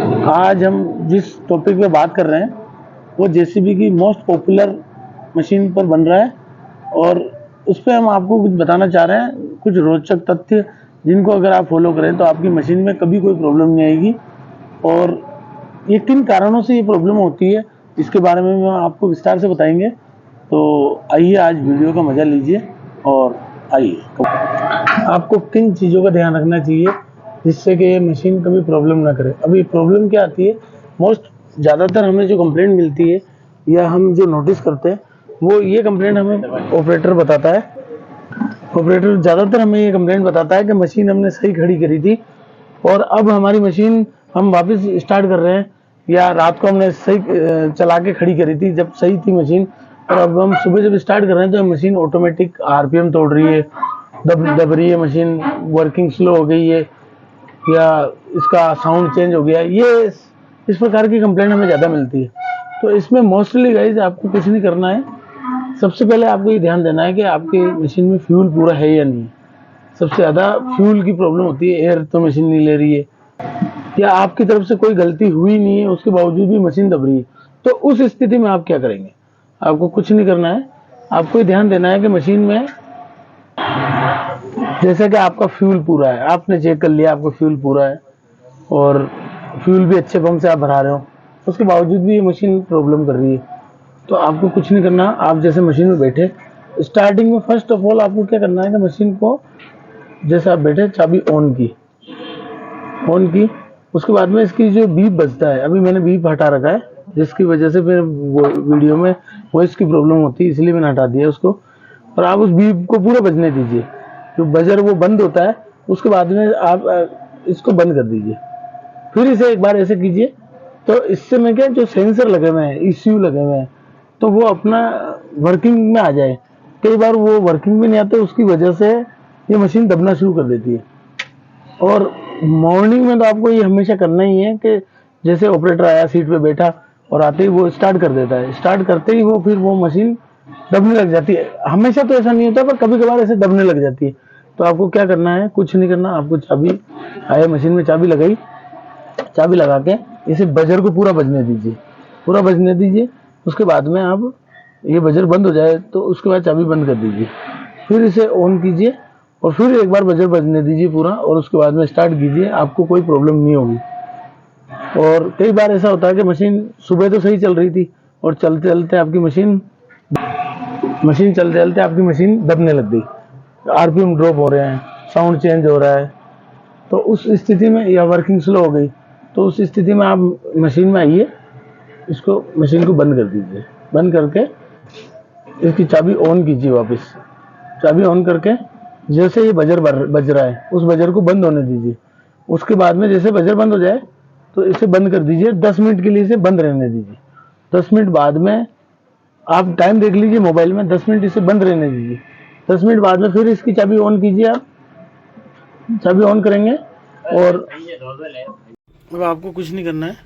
आज हम जिस टॉपिक पे बात कर रहे हैं वो जेसीबी की मोस्ट पॉपुलर मशीन पर बन रहा है और उस पर हम आपको कुछ बताना चाह रहे हैं, कुछ रोचक तथ्य जिनको अगर आप फॉलो करें तो आपकी मशीन में कभी कोई प्रॉब्लम नहीं आएगी। और ये किन कारणों से ये प्रॉब्लम होती है इसके बारे में हम आपको विस्तार से बताएंगे। तो आइए आज वीडियो का मजा लीजिए और आइए आपको किन चीज़ों का ध्यान रखना चाहिए जिससे कि ये मशीन कभी प्रॉब्लम ना करे। अभी प्रॉब्लम क्या आती है, मोस्ट ज़्यादातर हमें जो कंप्लेंट मिलती है या हम जो नोटिस करते हैं वो ये कंप्लेंट हमें ऑपरेटर बताता है। ऑपरेटर ज़्यादातर हमें ये कंप्लेंट बताता है कि मशीन हमने सही खड़ी करी थी और अब हमारी मशीन हम वापस स्टार्ट कर रहे हैं, या रात को हमने सही चला के खड़ी करी थी जब सही थी मशीन, और अब हम सुबह जब स्टार्ट कर रहे हैं तो मशीन ऑटोमेटिक आरपीएम तोड़ रही है, दब रही है, मशीन वर्किंग स्लो हो गई है या इसका साउंड चेंज हो गया। ये इस प्रकार की कंप्लेंट हमें ज़्यादा मिलती है। तो इसमें मोस्टली गाइज आपको कुछ नहीं करना है। सबसे पहले आपको ये ध्यान देना है कि आपकी मशीन में फ्यूल पूरा है या नहीं। सबसे ज़्यादा फ्यूल की प्रॉब्लम होती है, एयर तो मशीन नहीं ले रही है या आपकी तरफ से कोई गलती हुई नहीं है उसके बावजूद भी मशीन दब रही है। तो उस स्थिति में आप क्या करेंगे? आपको कुछ नहीं करना है, आपको ये ध्यान देना है कि मशीन में जैसे कि आपका फ्यूल पूरा है, आपने चेक कर लिया आपका फ्यूल पूरा है और फ्यूल भी अच्छे पंप से आप भरा रहे हो, उसके बावजूद भी ये मशीन प्रॉब्लम कर रही है, तो आपको कुछ नहीं करना। आप जैसे मशीन में बैठे, स्टार्टिंग में फर्स्ट ऑफ ऑल आपको क्या करना है कि मशीन को जैसे आप बैठे चाबी ऑन की, उसके बाद में इसकी जो बीप बजता है, अभी मैंने बीप हटा रखा है जिसकी वजह से फिर वो वीडियो में वॉइस की प्रॉब्लम होती है, इसलिए मैंने हटा दिया उसको। और आप उस बीप को पूरा बजने दीजिए, जो बजर वो बंद होता है उसके बाद में आप इसको बंद कर दीजिए। फिर इसे एक बार ऐसे कीजिए, तो इससे में क्या जो सेंसर लगे हुए हैं, ईसीयू लगे हुए हैं, तो वो अपना वर्किंग में आ जाए। कई बार वो वर्किंग में नहीं आते, उसकी वजह से ये मशीन दबना शुरू कर देती है। और मॉर्निंग में तो आपको ये हमेशा करना ही है कि जैसे ऑपरेटर आया सीट पे बैठा और आते ही वो स्टार्ट कर देता है, स्टार्ट करते ही वो फिर वो मशीन दबने लग जाती है। हमेशा तो ऐसा नहीं होता पर कभी कभार ऐसे दबने लग जाती है। तो आपको क्या करना है, कुछ नहीं करना, आपको चाबी आए मशीन में चाबी लगाई, चाबी लगा के इसे बजर को पूरा बजने दीजिए। उसके बाद में आप ये बजर बंद हो जाए तो उसके बाद चाबी बंद कर दीजिए, फिर इसे ऑन कीजिए और फिर एक बार बजर बजने दीजिए पूरा, और उसके बाद में स्टार्ट कीजिए, आपको कोई प्रॉब्लम नहीं होगी। और कई बार ऐसा होता है कि मशीन सुबह तो सही चल रही थी और चलते चलते आपकी मशीन दबने लग गई, आरपीएम ड्रॉप हो रहे हैं, साउंड चेंज हो रहा है, तो उस स्थिति में या वर्किंग स्लो हो गई, तो उस स्थिति में आप मशीन में आइए, इसको मशीन को बंद कर दीजिए। बंद करके इसकी चाबी ऑन कीजिए, वापस चाबी ऑन करके जैसे ये बजर बज रहा है उस बजर को बंद होने दीजिए। उसके बाद में जैसे बजर बंद हो जाए तो इसे बंद कर दीजिए, 10 मिनट के लिए इसे बंद रहने दीजिए। 10 मिनट बाद में आप टाइम देख लीजिए मोबाइल में, 10 मिनट इसे बंद रहने दीजिए। 10 मिनट बाद में फिर इसकी चाबी ऑन कीजिए, आप चाबी ऑन करेंगे और अब आपको कुछ नहीं करना है,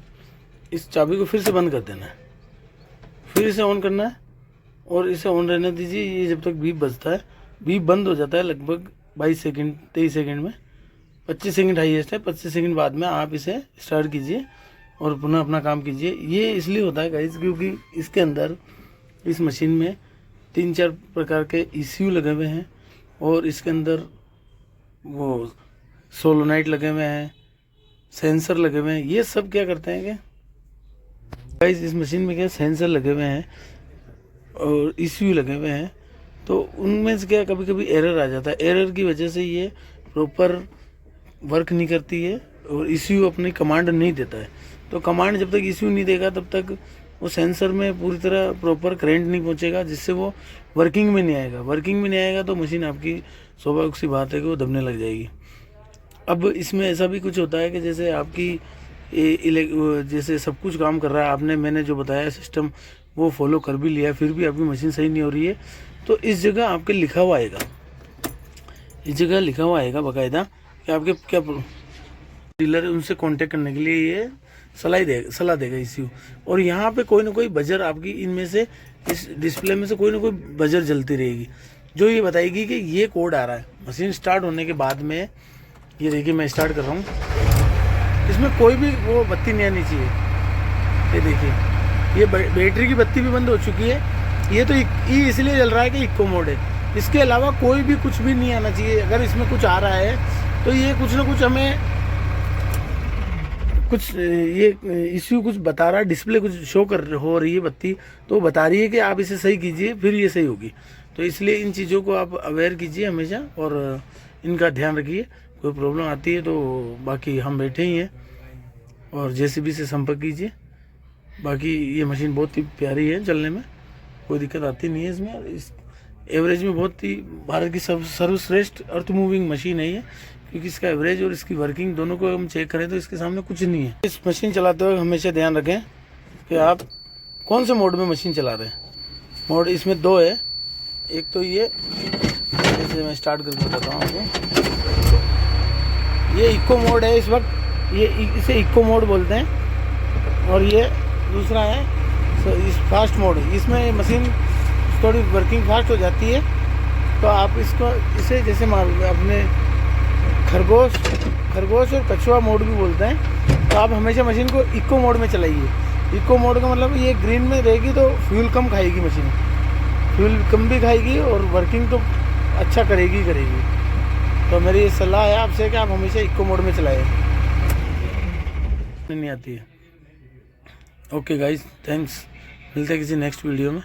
इस चाबी को फिर से बंद कर देना है, फिर इसे ऑन करना है और इसे ऑन रहने दीजिए। ये जब तक बीप बजता है, बीप बंद हो जाता है लगभग 22 सेकंड 23 सेकंड में, 25 सेकंड हाईएस्ट है। 25 सेकंड बाद में आप इसे स्टार्ट कीजिए और पुनः अपना काम कीजिए। ये इसलिए होता है गाइस क्योंकि इसके अंदर इस मशीन में 3-4 प्रकार के ईसीयू लगे हुए हैं और इसके अंदर वो सोलोनाइट लगे हुए हैं, सेंसर लगे हुए हैं। ये सब क्या करते हैं कि गाइस इस मशीन में क्या सेंसर लगे हुए हैं और ईसीयू लगे हुए हैं, तो उनमें से क्या कभी कभी एरर आ जाता है। एरर की वजह से ये प्रॉपर वर्क नहीं करती है और ईसीयू अपनी कमांड नहीं देता है। तो कमांड जब तक ईसीयू नहीं देगा तब तक वो सेंसर में पूरी तरह प्रॉपर करंट नहीं पहुंचेगा, जिससे वो वर्किंग में नहीं आएगा। तो मशीन आपकी स्वाभाविक सी बात है कि वो दबने लग जाएगी। अब इसमें ऐसा भी कुछ होता है कि जैसे आपकी जैसे सब कुछ काम कर रहा है, मैंने जो बताया सिस्टम वो फॉलो कर भी लिया, फिर भी आपकी मशीन सही नहीं हो रही है, तो इस जगह आपके लिखा हुआ आएगा बाकायदा कि आपके क्या डीलर है, उनसे कांटेक्ट करने के लिए ये सलाह देगा ईसीयू। और यहाँ पे कोई ना कोई बजर आपकी इनमें से, इस डिस्प्ले में से कोई ना कोई बजर जलती रहेगी जो ये बताएगी कि ये कोड आ रहा है। मशीन स्टार्ट होने के बाद में ये देखिए मैं स्टार्ट कर रहा हूँ, इसमें कोई भी वो बत्ती नहीं आनी चाहिए। ये देखिए, ये बैटरी की बत्ती भी बंद हो चुकी है। ये तो इसलिए जल रहा है कि इको मोड है। इसके अलावा कोई भी कुछ भी नहीं आना चाहिए। अगर इसमें कुछ आ रहा है तो ये कुछ ना कुछ हमें कुछ ये इश्यू कुछ बता रहा है, डिस्प्ले कुछ शो हो रही है बत्ती, तो बता रही है कि आप इसे सही कीजिए फिर ये सही होगी। तो इसलिए इन चीज़ों को आप अवेयर कीजिए हमेशा और इनका ध्यान रखिए। कोई प्रॉब्लम आती है तो बाकी हम बैठे ही हैं और जेसीबी से संपर्क कीजिए। बाकी ये मशीन बहुत ही प्यारी है, चलने में कोई दिक्कत आती नहीं है इसमें। इस एवरेज में बहुत ही भारत की सर्वश्रेष्ठ अर्थ मूविंग मशीन है ये, क्योंकि इसका एवरेज और इसकी वर्किंग दोनों को हम चेक करें तो इसके सामने कुछ नहीं है। इस मशीन चलाते हुए हमेशा ध्यान रखें कि आप कौन से मोड में मशीन चला रहे हैं। मोड इसमें दो है, एक तो ये, जैसे मैं स्टार्ट करके बताता हूँ आपको, ये इको मोड है इस वक्त, ये इसे इको मोड बोलते हैं। और ये दूसरा है इस फास्ट मोड। इसमें मशीन थोड़ी वर्किंग फास्ट हो जाती है, तो आप इसे जैसे अपने खरगोश और कछुआ मोड भी बोलते हैं। तो आप हमेशा मशीन को इको मोड में चलाइए। इको मोड का मतलब ये ग्रीन में रहेगी तो फ्यूल कम खाएगी मशीन, फ्यूल कम भी खाएगी और वर्किंग तो अच्छा करेगी। तो मेरी ये सलाह है आपसे कि आप हमेशा इको मोड में चलाएं। नहीं आती है। Okay guys, thanks. मिलते हैं किसी नेक्स्ट वीडियो में।